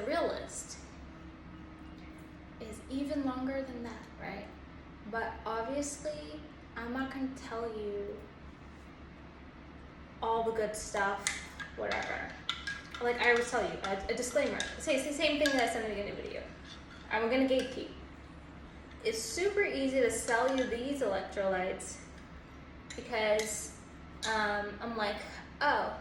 real list, is even longer than that, right? But obviously, I'm not gonna tell you all the good stuff, whatever. Like I always tell you, a disclaimer. Say the same thing that I said in the beginning of the video. I'm gonna gatekeep. It's super easy to sell you these electrolytes because I'm like, oh,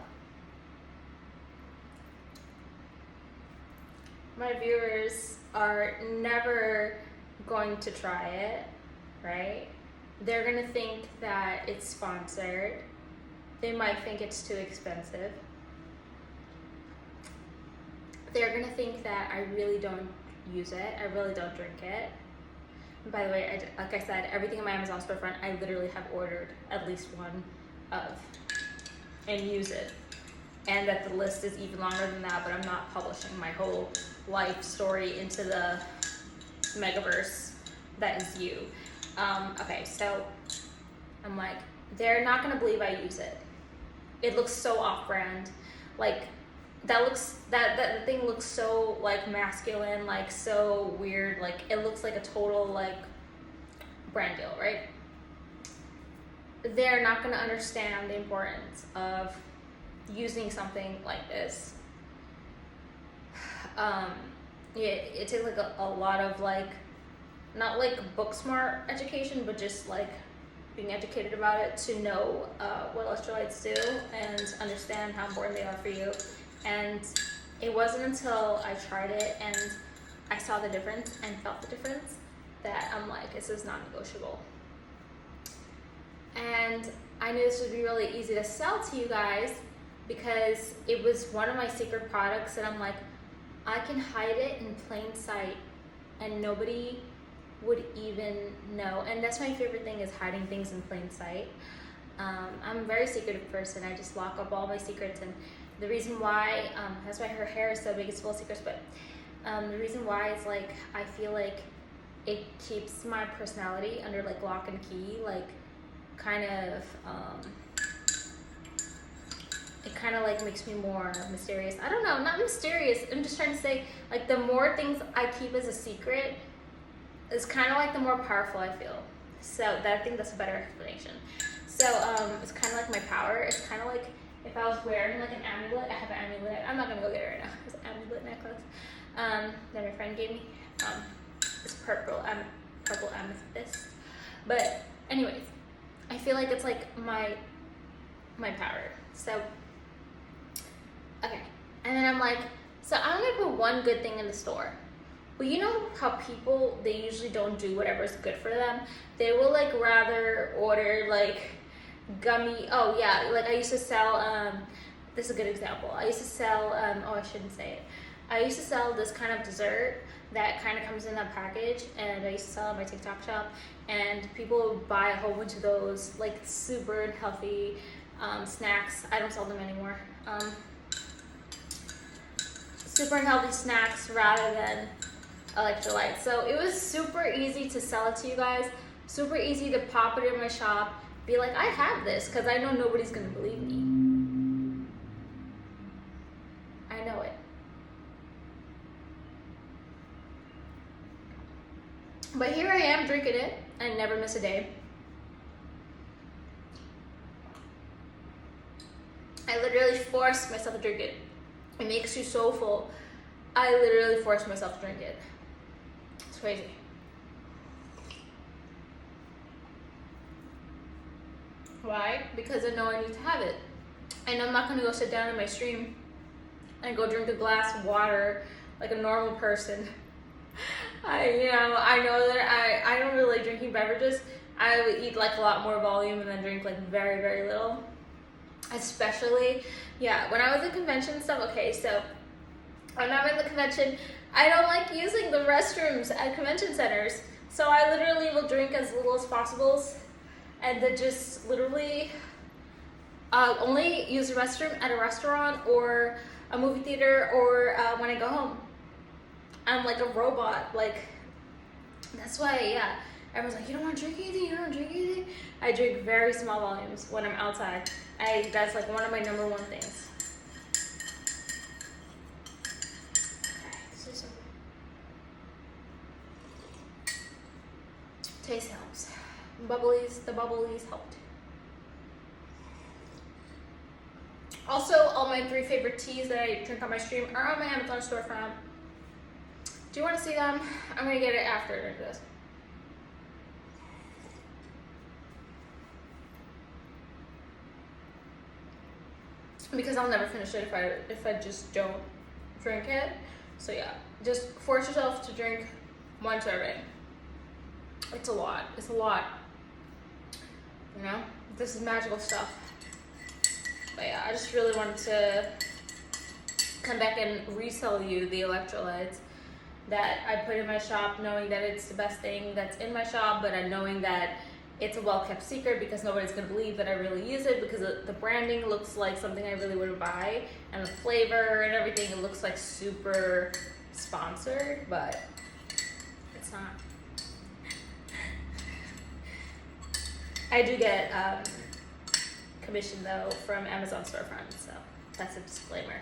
my viewers are never going to try it, right? They're gonna think that it's sponsored. They might think it's too expensive. They're gonna think that I really don't use it. I really don't drink it. And by the way, like I said, everything in my Amazon storefront, I literally have ordered at least one of and use it. And that the list is even longer than that, but I'm not publishing my whole life story into the megaverse that is you. Okay, so I'm like, they're not gonna believe I use it. It looks so off-brand. Like, that thing looks so like masculine, like so weird, like it looks like a total like brand deal, right? They're not gonna understand the importance of using something like this. It takes like a lot of like, not like book smart education, but just like being educated about it to know what electrolytes do and understand how important they are for you. And it wasn't until I tried it and I saw the difference and felt the difference that I'm like, this is non-negotiable. And I knew this would be really easy to sell to you guys because it was one of my secret products, and I'm like, I can hide it in plain sight and nobody would even know. And that's my favorite thing, is hiding things in plain sight. I'm a very secretive person. I just lock up all my secrets, and the reason why, that's why her hair is so big, it's full of secrets, but the reason why is like, I feel like it keeps my personality under like lock and key, like kind of, it kind of like makes me more mysterious. I don't know, not mysterious, I'm just trying to say, like the more things I keep as a secret, it's kind of like the more powerful I feel. So I think that's a better explanation. So it's kind of like my power. It's kind of like if I was wearing like an amulet. I have an amulet. I'm not gonna go get it right now. It's an amulet necklace that my friend gave me. It's purple amethyst. But anyways, I feel like it's like my power. So okay, and then I'm like, so I'm gonna put one good thing in the store. But you know how people, they usually don't do whatever's good for them. They will like rather order like gummy, oh yeah, like I used to sell, this is a good example. I used to sell, oh I shouldn't say it. I used to sell this kind of dessert that kind of comes in that package, and I used to sell it in my TikTok shop, and people would buy a whole bunch of those like super healthy snacks. I don't sell them anymore. Super unhealthy snacks rather than electrolytes. So it was super easy to sell it to you guys, super easy to pop it in my shop, be like, I have this, because I know nobody's gonna believe me. I know it. But here I am drinking it. I never miss a day. I literally forced myself to drink it. It makes you so full. I literally forced myself to drink it. It's crazy. Why? Because I know I need to have it. And I'm not gonna go sit down in my stream and go drink a glass of water like a normal person. I know that I don't really like drinking beverages. I would eat like a lot more volume and then drink like very, very little. Especially, yeah, when I was at convention and stuff, okay, so when I'm at the convention, I don't like using the restrooms at convention centers. So I literally will drink as little as possible and then just literally only use the restroom at a restaurant or a movie theater or when I go home. I'm like a robot. Like, that's why, yeah. Everyone's like, you don't want to drink anything? You don't want to drink anything? I drink very small volumes when I'm outside. That's like one of my number one things. Okay, this is so good. Taste helps. The bubblies helped. Also, all my 3 favorite teas that I drink on my stream are on my Amazon storefront. Do you want to see them? I'm going to get it after I drink this. Because I'll never finish it if I just don't drink it. So yeah, just force yourself to drink 1 serving. It's a lot. It's a lot. You know? This is magical stuff. But yeah, I just really wanted to come back and resell you the electrolytes that I put in my shop, knowing that it's the best thing that's in my shop, but knowing that it's a well-kept secret because nobody's gonna believe that I really use it, because the branding looks like something I really would buy, and the flavor and everything, it looks like super sponsored, but it's not. I do get commission though from Amazon storefront, so that's a disclaimer.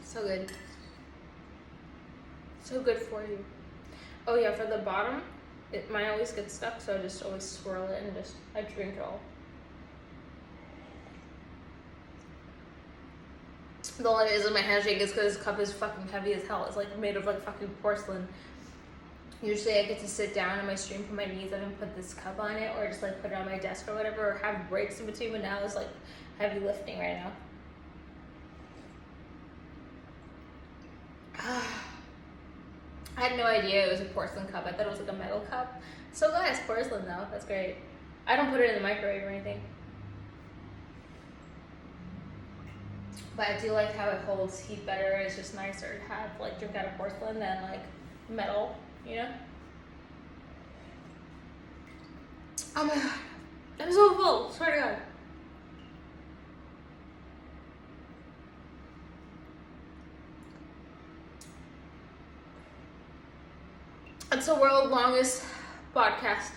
So good. So good for you. Oh yeah, for the bottom, mine always gets stuck, so I just always swirl it and I drink it all. The only reason my hand shake is because this cup is fucking heavy as hell. It's like made of like fucking porcelain. Usually I get to sit down on my stream, put my knees up and put this cup on it, or just like put it on my desk or whatever, or have breaks in between, but now it's like heavy lifting right now. I had no idea it was a porcelain cup. I thought it was like a metal cup. So glad it's porcelain though. That's great. I don't put it in the microwave or anything. But I do like how it holds heat better. It's just nicer to have like drink out of porcelain than like metal, you know? Oh my god. I'm so full, swear to God. It's the world's longest podcast.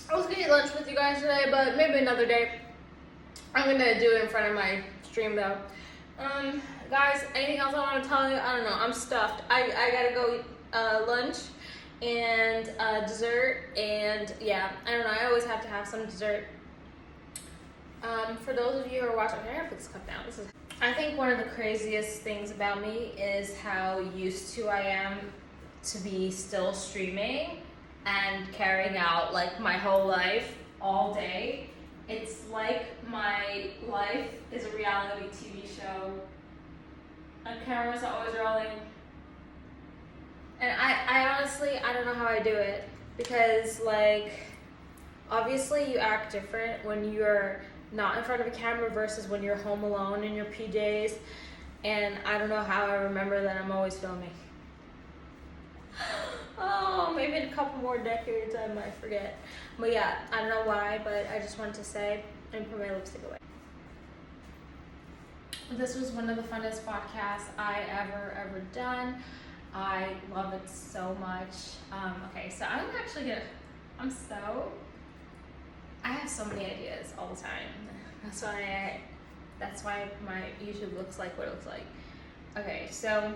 I was gonna eat lunch with you guys today, but maybe another day. I'm gonna do it in front of my stream though. Guys, anything else I want to tell you? I don't know. I'm stuffed. I gotta go eat lunch and dessert, and yeah, I don't know. I always have to have some dessert. For those of you who are watching, I gotta put this cup down. I think one of the craziest things about me is how used to I am to be still streaming and carrying out like my whole life all day. It's like my life is a reality TV show. The cameras are always rolling. And I honestly, I don't know how I do it, because like, obviously you act different when you're not in front of a camera versus when you're home alone in your PJs. And I don't know how I remember that I'm always filming. Oh, maybe in a couple more decades I might forget. But yeah, I don't know why, but I just wanted to say and put my lipstick away. This was one of the funnest podcasts I ever done. I love it so much. Okay, so I'm actually gonna, I have so many ideas all the time. That's why my YouTube looks like what it looks like. Okay, so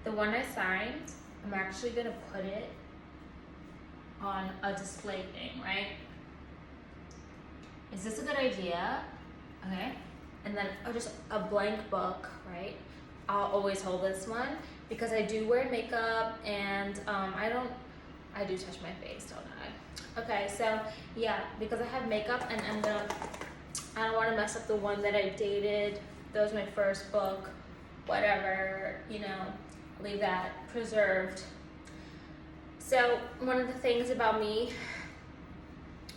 the one I signed, I'm actually gonna put it on a display thing, right? Is this a good idea? Okay, and then just a blank book, right? I'll always hold this one because I do wear makeup and I do touch my face, don't I? Okay, so yeah, because I have makeup and I don't want to mess up the one that I dated. That was my first book, whatever, you know, leave that preserved. So one of the things about me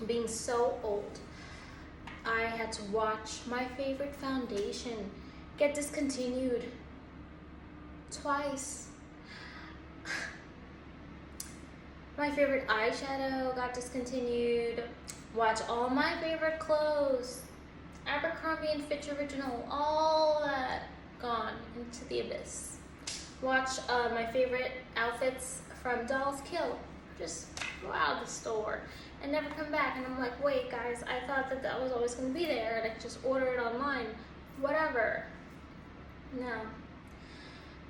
being so old, I had to watch my favorite foundation get discontinued twice. My favorite eyeshadow got discontinued. Watch all my favorite clothes, Abercrombie and Fitch Original, all that gone into the abyss. Watch my favorite outfits from Dolls Kill just go out of the store and never come back. And I'm like, wait guys, I thought that that was always going to be there and I could just order it online. Whatever. No.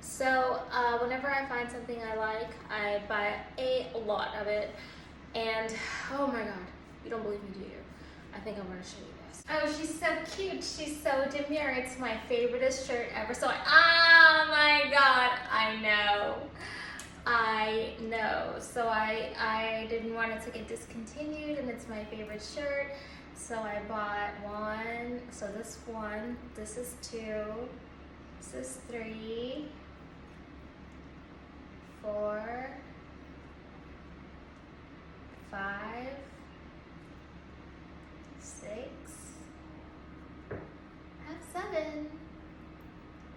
So whenever I find something I like, I buy a lot of it. And oh my god, you don't believe me, do you? I think I'm going to show you this. Oh, she's so cute. She's so demure. It's my favoriteest shirt ever. So oh my god, I know. So I didn't want it to get discontinued, and it's my favorite shirt. So I bought one. So this one, this is 2, this is 3, 4, 5, 6, I have 7.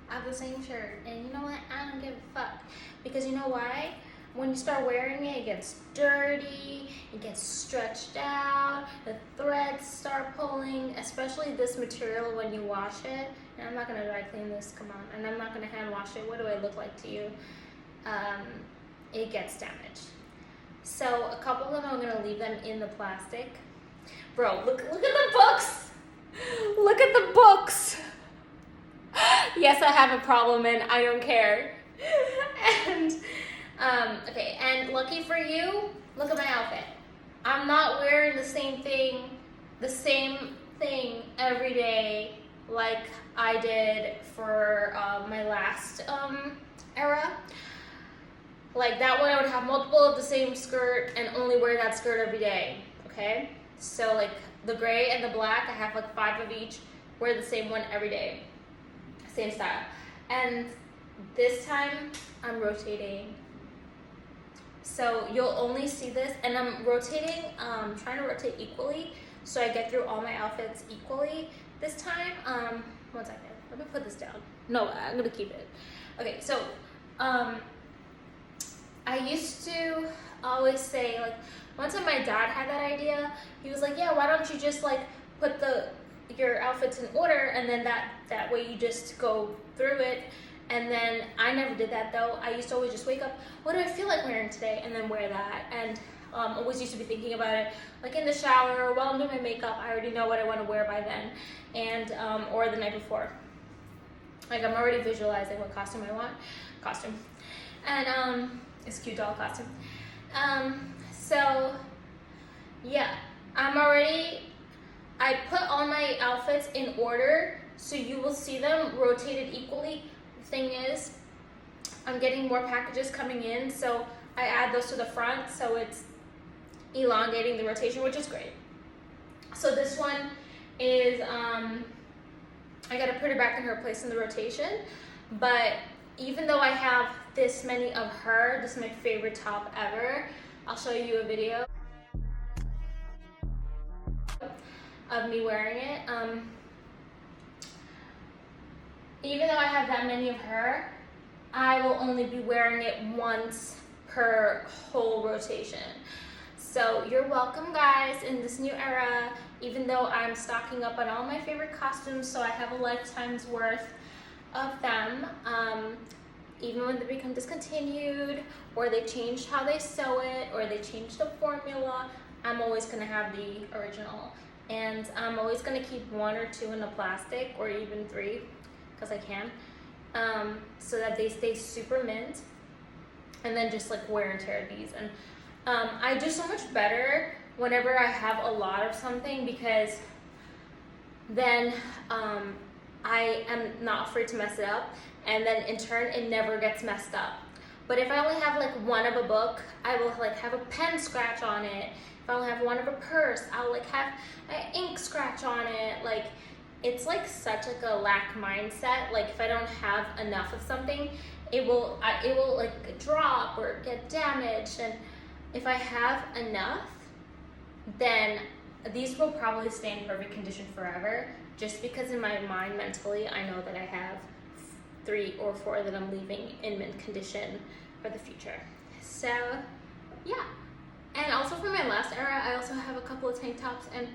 I have the same shirt, and you know what? I don't give a fuck, because you know why? When you start wearing it, it gets dirty, it gets stretched out, the threads start pulling, especially this material when you wash it. And I'm not gonna dry clean this, come on, and I'm not gonna hand wash it. What do I look like to you? It gets damaged. So a couple of them, I'm gonna leave them in the plastic. Bro, look at the books. Look at the books. Yes, I have a problem and I don't care. And okay, and lucky for you, look at my outfit. I'm not wearing the same thing every day like I did for my last era. Like that one, I would have multiple of the same skirt and only wear that skirt every day, okay? So like the gray and the black, I have like 5 of each, wear the same one every day, same style. And this time, I'm rotating. So you'll only see this, and I'm rotating, trying to rotate equally, so I get through all my outfits equally. This time, 1 second, let me put this down. No, I'm gonna keep it. Okay, so, I used to always say, like, one time my dad had that idea. He was like, yeah, why don't you just like put your outfits in order, and then that way you just go through it. And then I never did that though. I used to always just wake up, what do I feel like wearing today? And then wear that. And always used to be thinking about it like in the shower or while I'm doing my makeup. I already know what I want to wear by then, and or the night before. Like I'm already visualizing what costume I want. And it's a cute doll costume. So yeah, I put all my outfits in order, so you will see them rotated equally. The thing is, I'm getting more packages coming in, so I add those to the front, so it's elongating the rotation, which is great. So this one is, I gotta put her back in her place in the rotation, but even though I have this many of her, this is my favorite top ever. I'll show you a video of me wearing it. Even though I have that many of her, I will only be wearing it once per whole rotation. So you're welcome, guys, in this new era. Even though I'm stocking up on all my favorite costumes, so I have a lifetime's worth of them. Even when they become discontinued, or they changed how they sew it, or they changed the formula, I'm always gonna have the original. And I'm always gonna keep 1 or 2 in the plastic, or even 3, because I can, so that they stay super mint, and then just like wear and tear these. And I do so much better whenever I have a lot of something, because then I am not afraid to mess it up, and then in turn it never gets messed up. But if I only have like 1 of a book, I will like have a pen scratch on it. If I only have 1 of a purse, I'll like have an ink scratch on it. Like it's like such like a lack mindset. Like if I don't have enough of something, it will like drop or get damaged. And if I have enough, then these will probably stay in perfect condition forever, just because in my mind mentally I know that I have 3 or 4 that I'm leaving in mint condition for the future. So yeah, and also for my last era, I also have a couple of tank tops and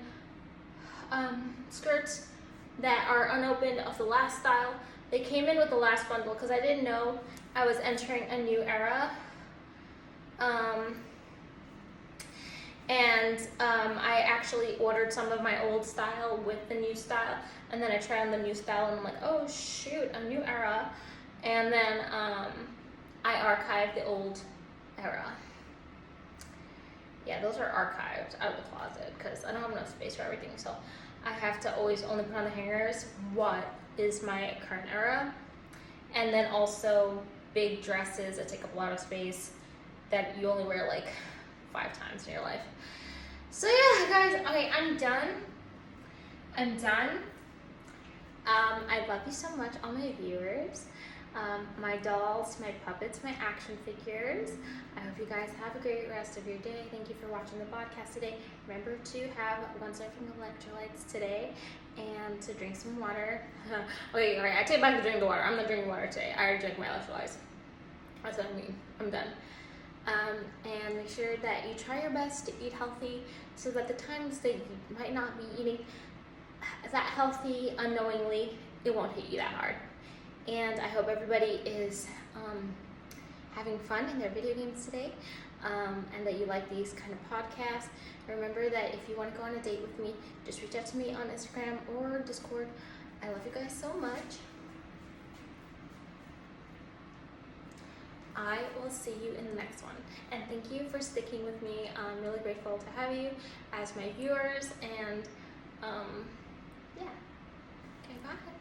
skirts that are unopened of the last style. They came in with the last bundle because I didn't know I was entering a new era. I actually ordered some of my old style with the new style, and then I tried on the new style and I'm like, oh shoot, a new era. And then I archived the old era. Yeah, those are archived out of the closet because I don't have enough space for everything, so I have to always only put on the hangers what is my current era. And then also big dresses that take up a lot of space that you only wear like 5 times in your life. So yeah, guys, okay, I'm done. I love you so much, all my viewers, my dolls, my puppets, my action figures. I hope you guys have a great rest of your day. Thank you for watching the podcast today. Remember to have 1 serving of electrolytes today and to drink some water. Okay, all right, I take back the drink the water. I'm not drinking water today. I already drank my electrolytes. That's what I mean. I'm done. And make sure that you try your best to eat healthy so that the times that you might not be eating that healthy unknowingly, it won't hit you that hard. And I hope everybody is having fun in their video games today, and that you like these kind of podcasts. Remember that if you want to go on a date with me, just reach out to me on Instagram or Discord. I love you guys so much. I will see you in the next one. And thank you for sticking with me. I'm really grateful to have you as my viewers. And yeah. Okay, bye.